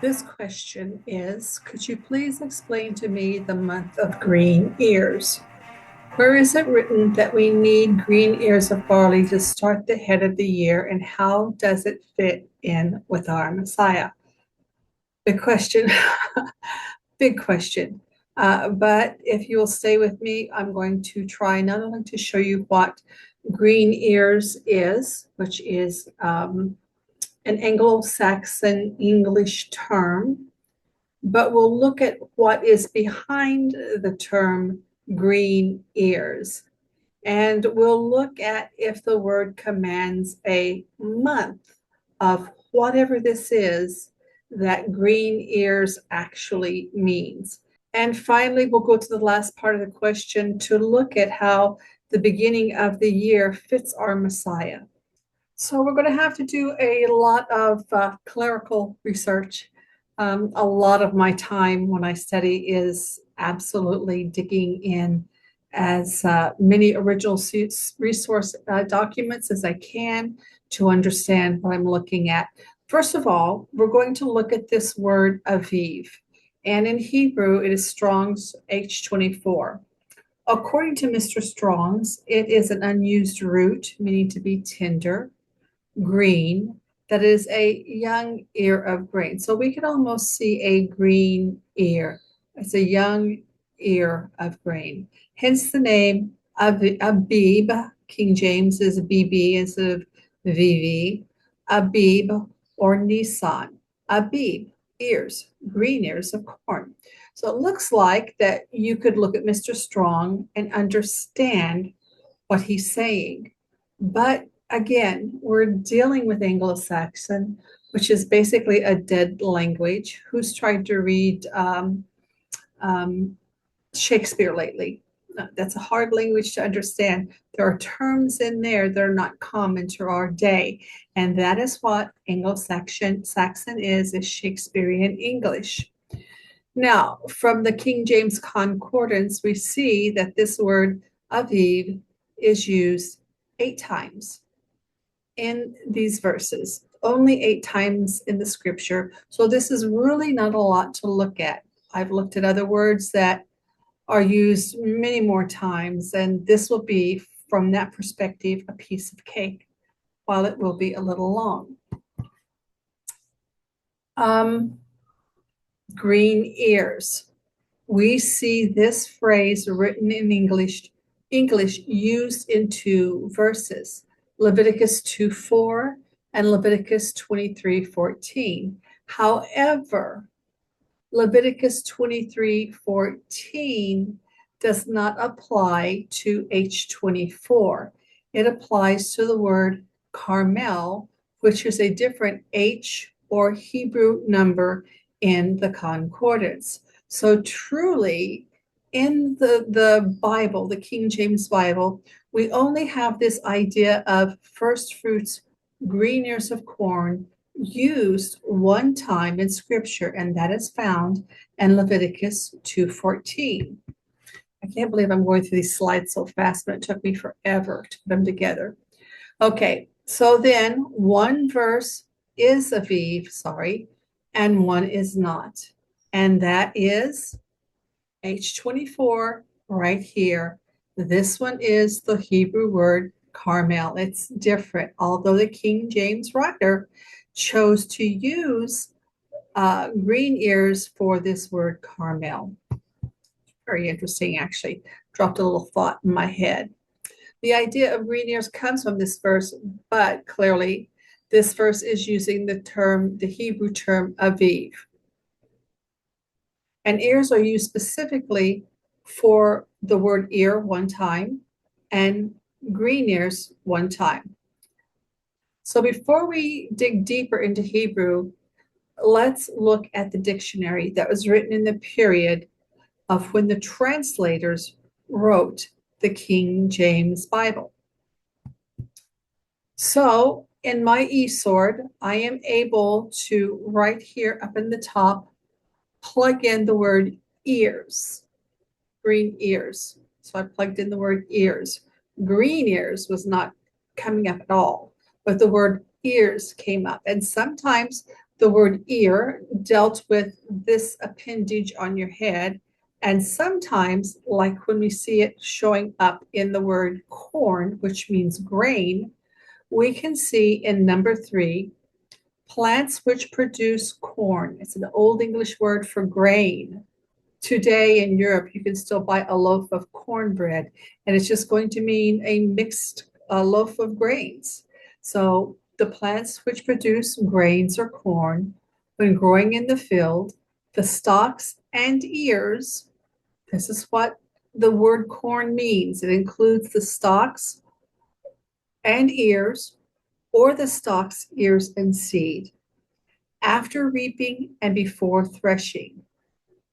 This question is, could you please explain to me the month of green ears? Where is it written that we need green ears of barley to start the head of the year, and how does it fit in with our Messiah? Big question, big question. But if you'll stay with me, I'm going to try not only to show you what green ears is, which is an Anglo-Saxon English term, but we'll look at what is behind the term green ears. And we'll look at if the word commands a month of whatever this is that green ears actually means. And finally, we'll go to the last part of the question to look at how the beginning of the year fits our Messiah. So we're going to have to do a lot of clerical research. A lot of my time when I study is absolutely digging in as many original resource documents as I can to understand what I'm looking at. First of all, we're going to look at this word aviv, and in Hebrew it is Strong's H24. According to Mr. Strong's, it is an unused root, meaning to be tender, green, that is a young ear of grain. So we can almost see a green ear. It's a young ear of grain. Hence the name Abib. King James is BB instead of VV. Abib or Nisan. Abib, ears, green ears of corn. So it looks like that you could look at Mr. Strong and understand what he's saying. But again, we're dealing with Anglo-Saxon, which is basically a dead language. Who's tried to read Shakespeare lately? That's a hard language to understand. There are terms in there that are not common to our day, and that is what Anglo-Saxon is Shakespearean English. Now, from the King James Concordance, we see that this word aviv is used 8 times in these verses, only 8 times in the scripture. So this is really not a lot to look at. I've looked at other words that are used many more times, and this will be, from that perspective, a piece of cake, while it will be a little long. Green ears. We see this phrase written in English used in 2 verses. Leviticus 2:4 and Leviticus 23:14. However, Leviticus 23:14 does not apply to H24. It applies to the word Carmel, which is a different H or Hebrew number in the concordance. So truly, in the Bible, the King James Bible, we only have this idea of first fruits, green ears of corn, used 1 time in scripture, and that is found in Leviticus 2:14. I can't believe I'm going through these slides so fast, but it took me forever to put them together. Okay, so then one verse is aviv, and one is not. And that is H24 right here. This one is the Hebrew word Carmel. It's different, although the King James writer chose to use green ears for this word Carmel. Very interesting, actually. Dropped a little thought in my head. The idea of green ears comes from this verse, but clearly this verse is using the Hebrew term aviv. And ears are used specifically for the word ear 1 time and green ears 1 time. So before we dig deeper into Hebrew, let's look at the dictionary that was written in the period of when the translators wrote the King James Bible. So in my eSword, I am able to, right here up in the top, plug in the word ears, green ears. So I plugged in the word ears. Green ears was not coming up at all, but the word ears came up. And sometimes The word ear dealt with this appendage on your head, and sometimes, like when we see it showing up in the word corn, which means grain, we can see in number 3, plants which produce corn. It's an Old English word for grain. Today in Europe, you can still buy a loaf of cornbread, and it's just going to mean a mixed loaf of grains. So the plants which produce grains or corn, when growing in the field, the stalks and ears, this is what the word corn means. It includes the stalks and ears, or the stalks, ears, and seed, after reaping and before threshing.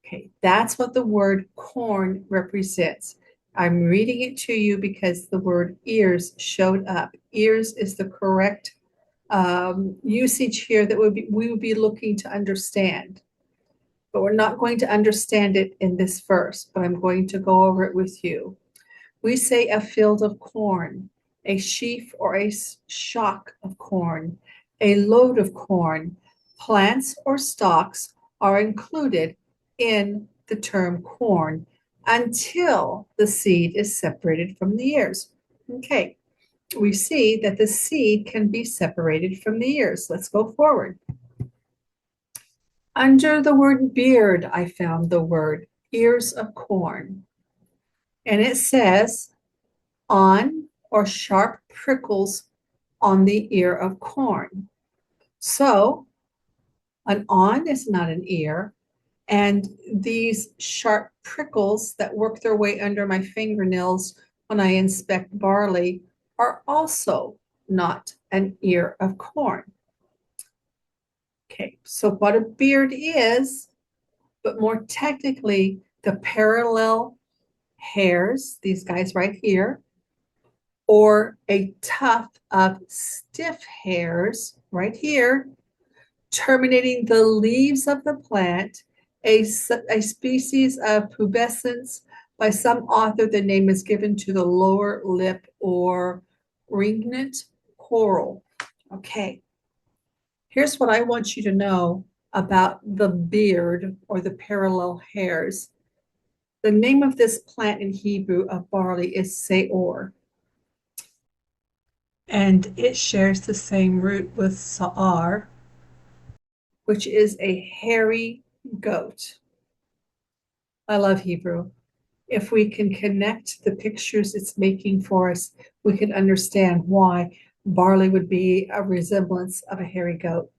Okay, that's what the word corn represents. I'm reading it to you because the word ears showed up. Ears is the correct usage here that we would be looking to understand. But we're not going to understand it in this verse, but I'm going to go over it with you. We say a field of corn, a sheaf or a shock of corn, a load of corn. Plants or stalks are included in the term corn until the seed is separated from the ears. Okay, we see that the seed can be separated from the ears. Let's go forward. Under the word beard, I found the word ears of corn. And it says, on or sharp prickles on the ear of corn. So an on is not an ear, and these sharp prickles that work their way under my fingernails when I inspect barley are also not an ear of corn. Okay, so what a beard is, but more technically, the parallel hairs, these guys right here, or a tuft of stiff hairs right here, terminating the leaves of the plant, a species of pubescence. By some author, the name is given to the lower lip or ringlet coral. Okay, here's what I want you to know about the beard or the parallel hairs. The name of this plant in Hebrew of barley is seor, and it shares the same root with sa'ar, which is a hairy goat. I love Hebrew. If we can connect the pictures it's making for us, we can understand why barley would be a resemblance of a hairy goat.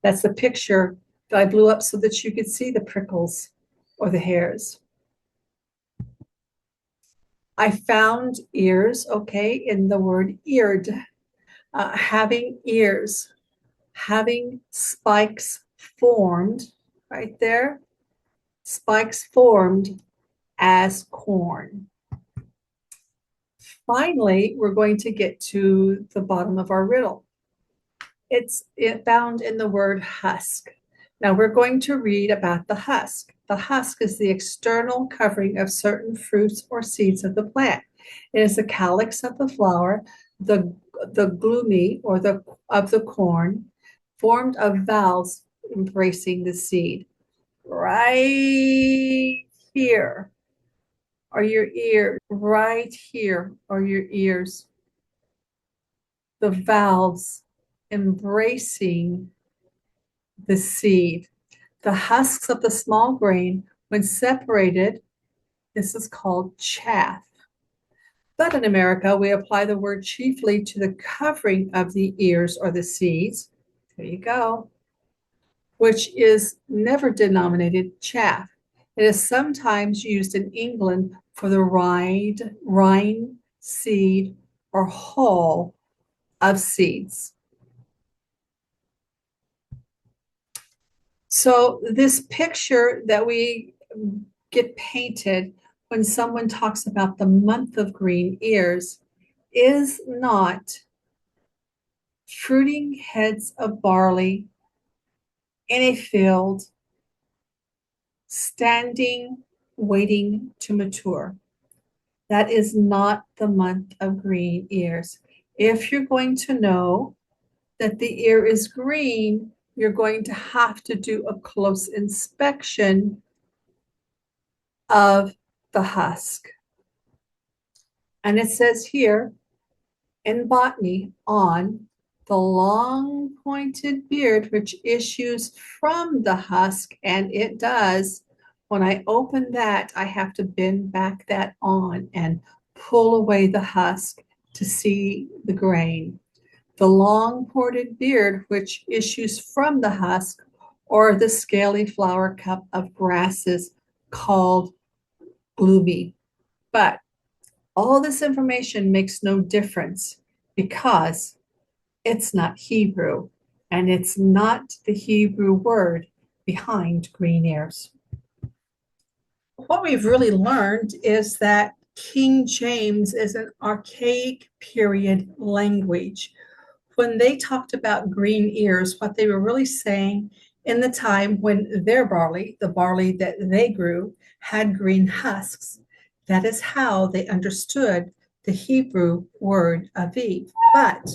That's the picture that I blew up so that you could see the prickles or the hairs. I found ears, okay, in the word eared, having ears, having spikes formed right there, spikes formed as corn. Finally, we're going to get to the bottom of our riddle. It's found in the word husk. Now we're going to read about the husk. The husk is the external covering of certain fruits or seeds of the plant. It is the calyx of the flower, the glume or of the corn, formed of valves embracing the seed. Right here are your ears. Right here are your ears. The valves embracing the seed. The husks of the small grain, when separated, this is called chaff. But in America, we apply the word chiefly to the covering of the ears or the seeds. There you go. Which is never denominated chaff. It is sometimes used in England for the rind, seed, or hull of seeds. So this picture that we get painted when someone talks about the month of green ears is not fruiting heads of barley in a field, standing, waiting to mature. That is not the month of green ears. If you're going to know that the ear is green, you're going to have to do a close inspection of the husk. And it says here in botany on the long pointed beard which issues from the husk, and it does. When I open that, I have to bend back that on and pull away the husk to see the grain. The long pointed beard which issues from the husk, or the scaly flower cup of grasses called gloomy. But all this information makes no difference because it's not Hebrew, and it's not the Hebrew word behind green ears. What we've really learned is that King James is an archaic period language. When they talked about green ears, what they were really saying in the time when their barley, the barley that they grew, had green husks. That is how they understood the Hebrew word aviv. But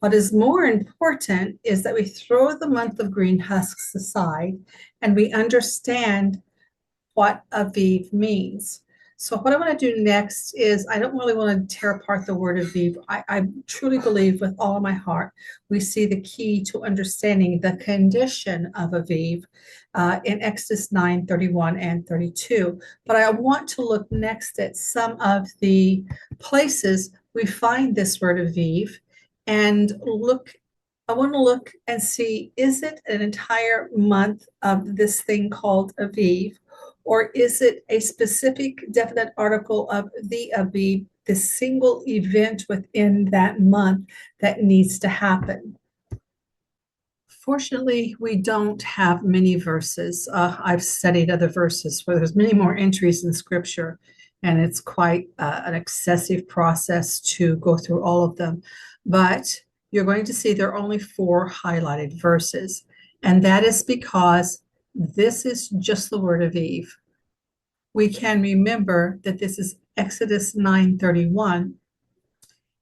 what is more important is that we throw the month of green husks aside and we understand what Aviv means. So what I want to do next is, I don't really want to tear apart the word Aviv. I truly believe with all of my heart we see the key to understanding the condition of Aviv in Exodus 9, 31 and 32. But I want to look next at some of the places we find this word Aviv and look. I want to look and see, is it an entire month of this thing called Aviv? Or is it a specific definite article of the Aviv, the single event within that month that needs to happen? Fortunately, we don't have many verses. I've studied other verses where there's many more entries in scripture, and it's quite an excessive process to go through all of them. But you're going to see there are only 4 highlighted verses, and that is because this is just the word Aviv. We can remember that this is Exodus 9:31,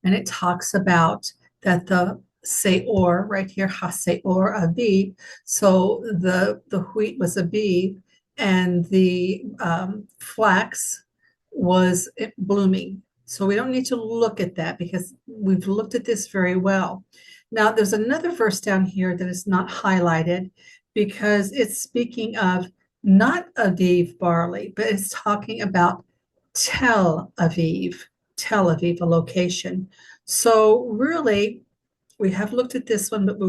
and it talks about that the Seor, right here, HaSeor Aviv, so the wheat was Aviv, and the flax was blooming. So we don't need to look at that because we've looked at this very well. Now, there's another verse down here that is not highlighted because it's speaking of not Aviv barley, but it's talking about Tel Aviv, Tel Aviv, a location. So really, we have looked at this one, but we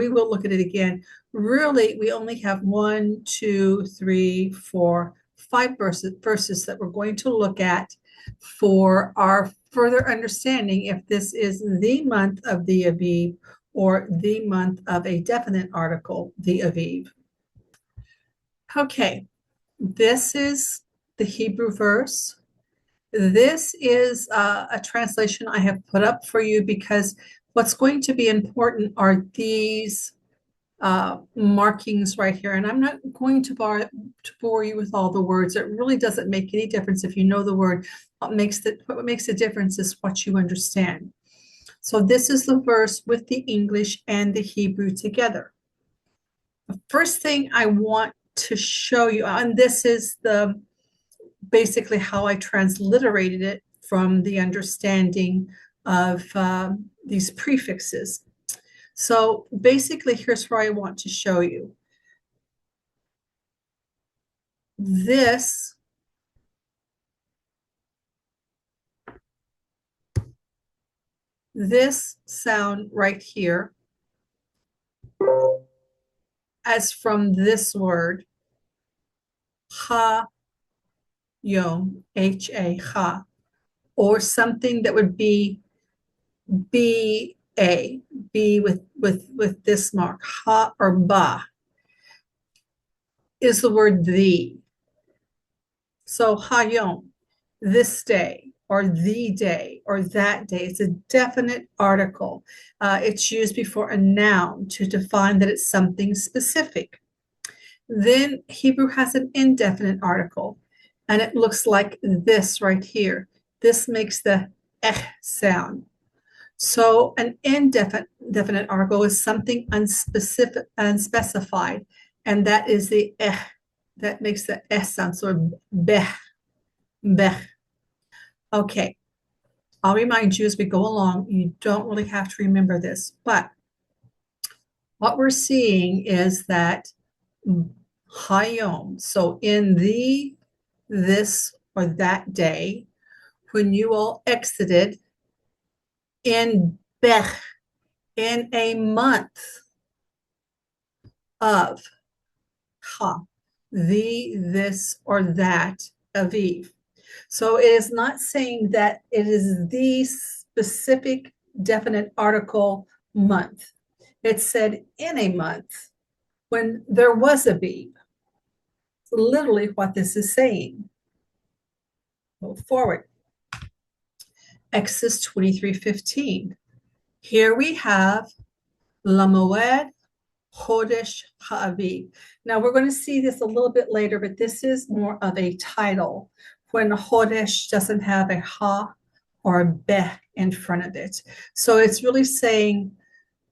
will look at it again. Really, we only have 1, 2, 3, 4, 5 verses that we're going to look at for our further understanding if this is the month of the Aviv or the month of a definite article, the Aviv. Okay, this is the Hebrew verse. This is a translation I have put up for you because what's going to be important are these markings right here. And I'm not going to bore you with all the words. It really doesn't make any difference if you know the word. What makes a difference is what you understand. So this is the verse with the English and the Hebrew together. The first thing I want to show you, and this is the basically how I transliterated it from the understanding of these prefixes. So basically, here's where I want to show you. This sound right here, as from this word, ha, yom, H-A, ha, or something that would be B-A, B with this mark, ha or ba, is the word the. So hayom, this day, or the day, or that day. It's a definite article. It's used before a noun to define that it's something specific. Then Hebrew has an indefinite article, and it looks like this right here. This makes the sound. So an indefinite article is something unspecific, unspecified, and that is the that makes the s sound so beh, beh. Okay, I'll remind you as we go along, you don't really have to remember this, but what we're seeing is that hayom, so in the, this, or that day, when you all exited in beh, in a month of ha, the, this, or that Aviv. So it is not saying that it is the specific definite article month. It said in a month when there was Aviv. It's literally what this is saying. Go forward. Exodus 23:15. Here we have Lamoed Chodesh Ha'aviv. Now we're going to see this a little bit later, but this is more of a title when Chodesh doesn't have a Ha or a Beh in front of it. So it's really saying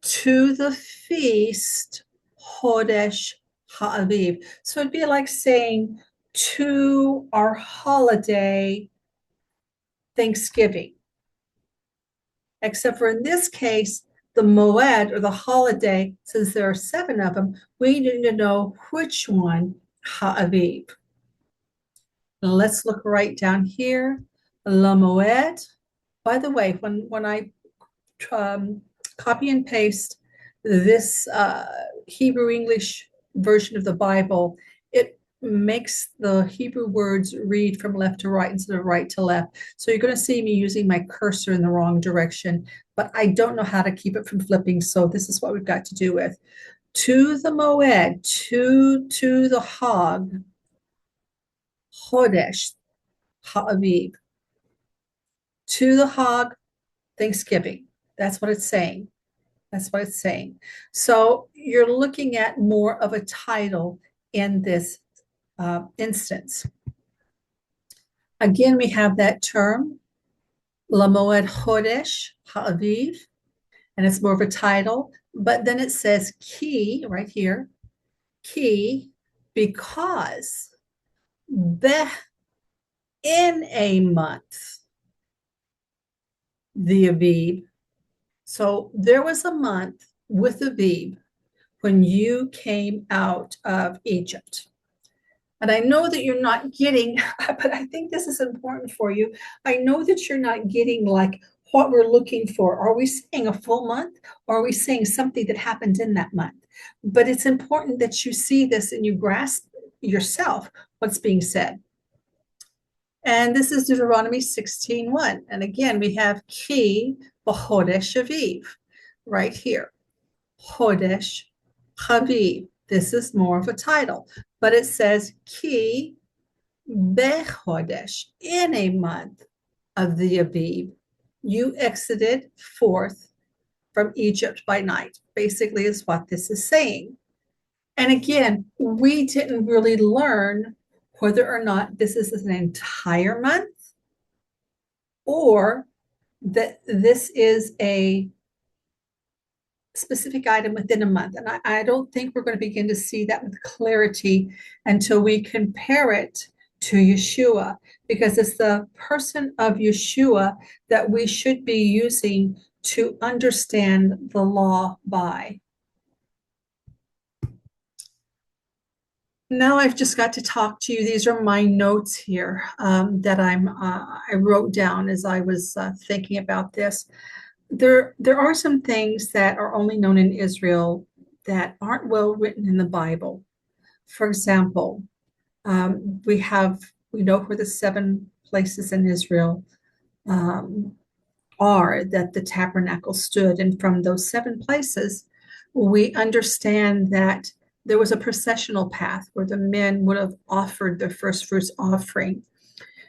to the feast Chodesh Ha'aviv. So it'd be like saying to our holiday Thanksgiving, except for in this case, the Moed or the holiday, since there are 7 of them, we need to know which one, Ha'aviv. Now let's look right down here. La Moed. By the way, when I um, copy and paste this Hebrew English version of the Bible, it makes the Hebrew words read from left to right instead of right to left. So you're going to see me using my cursor in the wrong direction, but I don't know how to keep it from flipping. So this is what we've got to do with. To the Moed, to the Hog, Chodesh, Ha'aviv. To the Hog, Thanksgiving. That's what it's saying. That's what it's saying. So you're looking at more of a title in this instance. Again, we have that term, Lamoed Chodesh Ha'aviv, and it's more of a title. But then it says key right here, key, because beh, in a month, the Aviv. So there was a month with Aviv when you came out of Egypt. And I know that you're not getting, but I think this is important for you. I know that you're not getting like what we're looking for. Are we saying a full month or are we saying something that happened in that month? But it's important that you see this and you grasp yourself what's being said. And this is Deuteronomy 16:1. And again, we have Ki b'chodesh Aviv right here. Chodesh Chaviv. This is more of a title, but it says Ki bechodesh, in a month of the Aviv. You exited forth from Egypt by night, basically, is what this is saying. And again, we didn't really learn whether or not this is an entire month or that this is a specific item within a month. And I don't think we're going to begin to see that with clarity until we compare it to Yeshua, because it's the person of Yeshua that we should be using to understand the law by. Now I've just got to talk to you. These are my notes here that I wrote down as I was thinking about this. There are some things that are only known in Israel that aren't well written in the Bible. For example, we know where the 7 places in Israel um, are that the tabernacle stood, and from those 7 places, we understand that there was a processional path where the men would have offered their first fruits offering.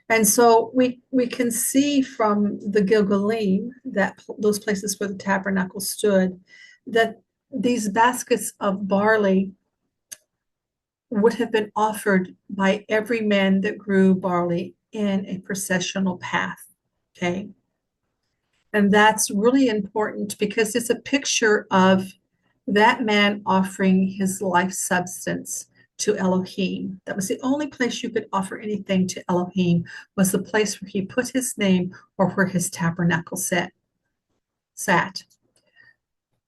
And so we can see from the Gilgalim, that those places where the tabernacle stood, that these baskets of barley would have been offered by every man that grew barley in a processional path. Okay. And that's really important because it's a picture of that man offering his life substance to Elohim. That was the only place you could offer anything to Elohim, was the place where he put his name or where his tabernacle sat.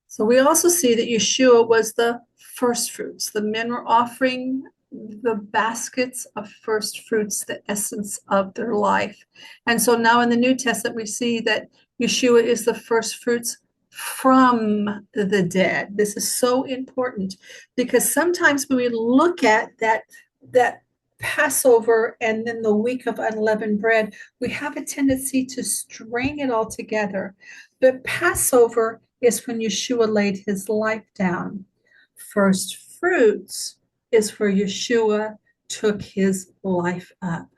So we also see that Yeshua was the first fruits. The men were offering the baskets of first fruits, the essence of their life. And so now in the New Testament, we see that Yeshua is the first fruits from the dead. This is so important because sometimes when we look at that Passover and then the week of unleavened bread, we have a tendency to string it all together. But Passover is when Yeshua laid his life down. First fruits is where Yeshua took his life up.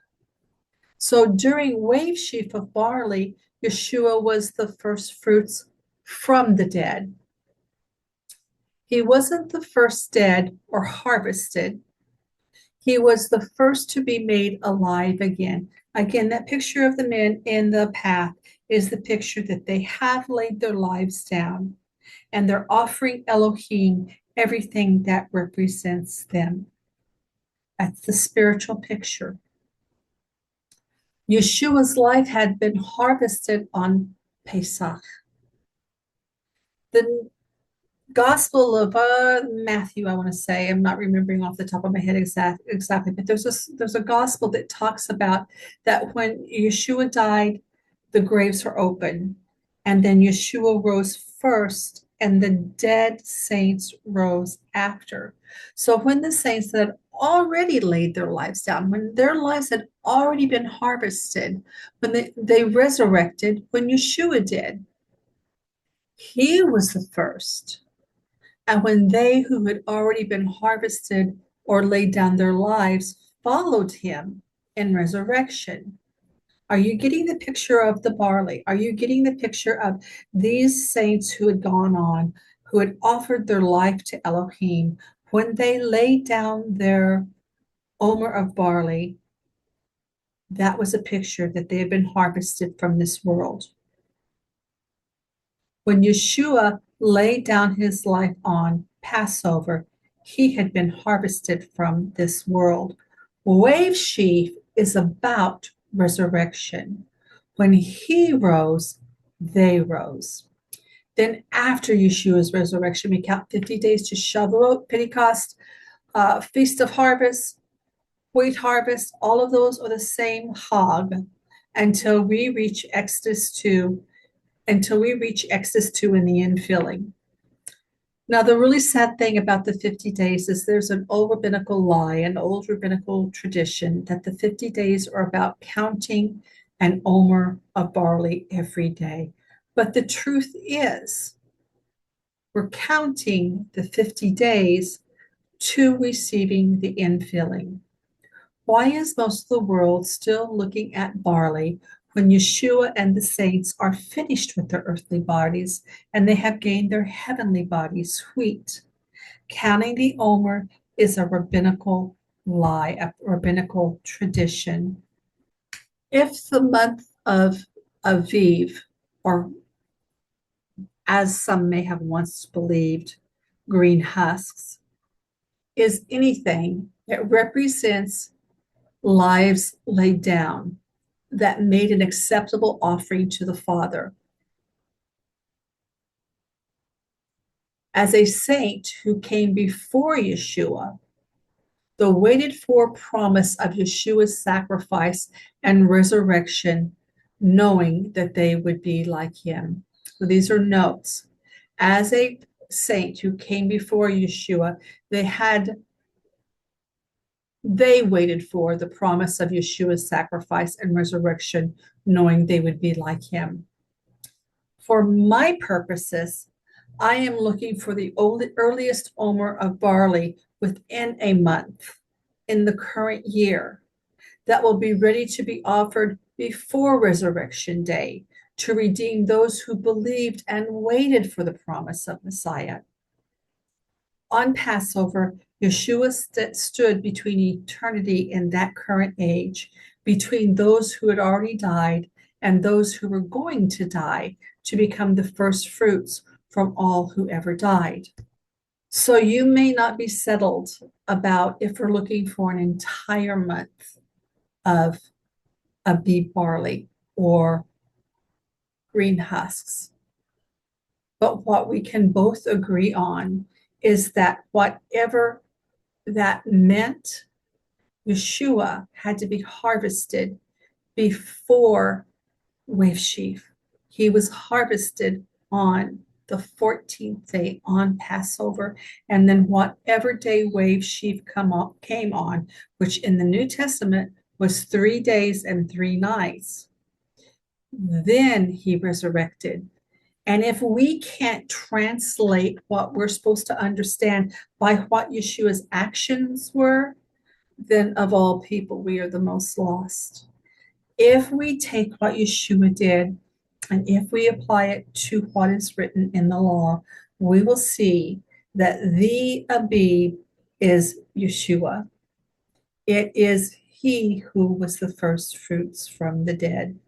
So during wave sheaf of barley, Yeshua was the first fruits from the dead. He wasn't the first dead or harvested. He was the first to be made alive again. Again, that picture of the men in the path is the picture that they have laid their lives down and they're offering Elohim everything that represents them. That's the spiritual picture. Yeshua's life had been harvested on Pesach. The Gospel of Matthew, I want to say, I'm not remembering off the top of my head exactly, but there's a gospel that talks about that when Yeshua died, the graves were open, and then Yeshua rose first, and the dead saints rose after. So when the saints that had already laid their lives down, when their lives had already been harvested, when they resurrected, when Yeshua did, he was the first. And when they who had already been harvested or laid down their lives followed him in resurrection. Are you getting the picture of the barley? Are you getting the picture of these saints who had gone on, who had offered their life to Elohim? When they laid down their omer of barley, that was a picture that they had been harvested from this world. When Yeshua laid down his life on Passover, he had been harvested from this world. Wave sheaf is about resurrection. When he rose, they rose. Then, after Yeshua's resurrection, we count 50 days to Shavuot, Pentecost, Feast of Harvest, Wheat Harvest. All of those are the same Hog until we reach Exodus 2 in the infilling. Now, the really sad thing about the 50 days is there's an old rabbinical lie, an old rabbinical tradition that the 50 days are about counting an omer of barley every day. But the truth is, we're counting the 50 days to receiving the infilling. Why is most of the world still looking at barley when Yeshua and the saints are finished with their earthly bodies and they have gained their heavenly bodies, wheat? Counting the omer is a rabbinical lie, a rabbinical tradition. If the month of Aviv, or as some may have once believed, green husks, is anything that represents lives laid down, that made an acceptable offering to the Father. As a saint who came before Yeshua, the waited for promise of Yeshua's sacrifice and resurrection, knowing that they would be like him. So these are notes. As a saint who came before Yeshua, they waited for the promise of Yeshua's sacrifice and resurrection, knowing they would be like him. For my purposes, I am looking for the earliest omer of barley within a month in the current year that will be ready to be offered before Resurrection Day to redeem those who believed and waited for the promise of Messiah. On Passover, Yeshua stood between eternity and that current age, between those who had already died and those who were going to die to become the first fruits from all who ever died. So you may not be settled about if we're looking for an entire month of beet barley or green husks. But what we can both agree on is that whatever that meant, Yeshua had to be harvested before wave sheaf. He was harvested on the 14th day on Passover, and then whatever day wave sheaf came on, which in the New Testament was 3 days and 3 nights, then he resurrected. And if we can't translate what we're supposed to understand by what Yeshua's actions were, then of all people, we are the most lost. If we take what Yeshua did and if we apply it to what is written in the law, we will see that the Abib is Yeshua. It is he who was the first fruits from the dead.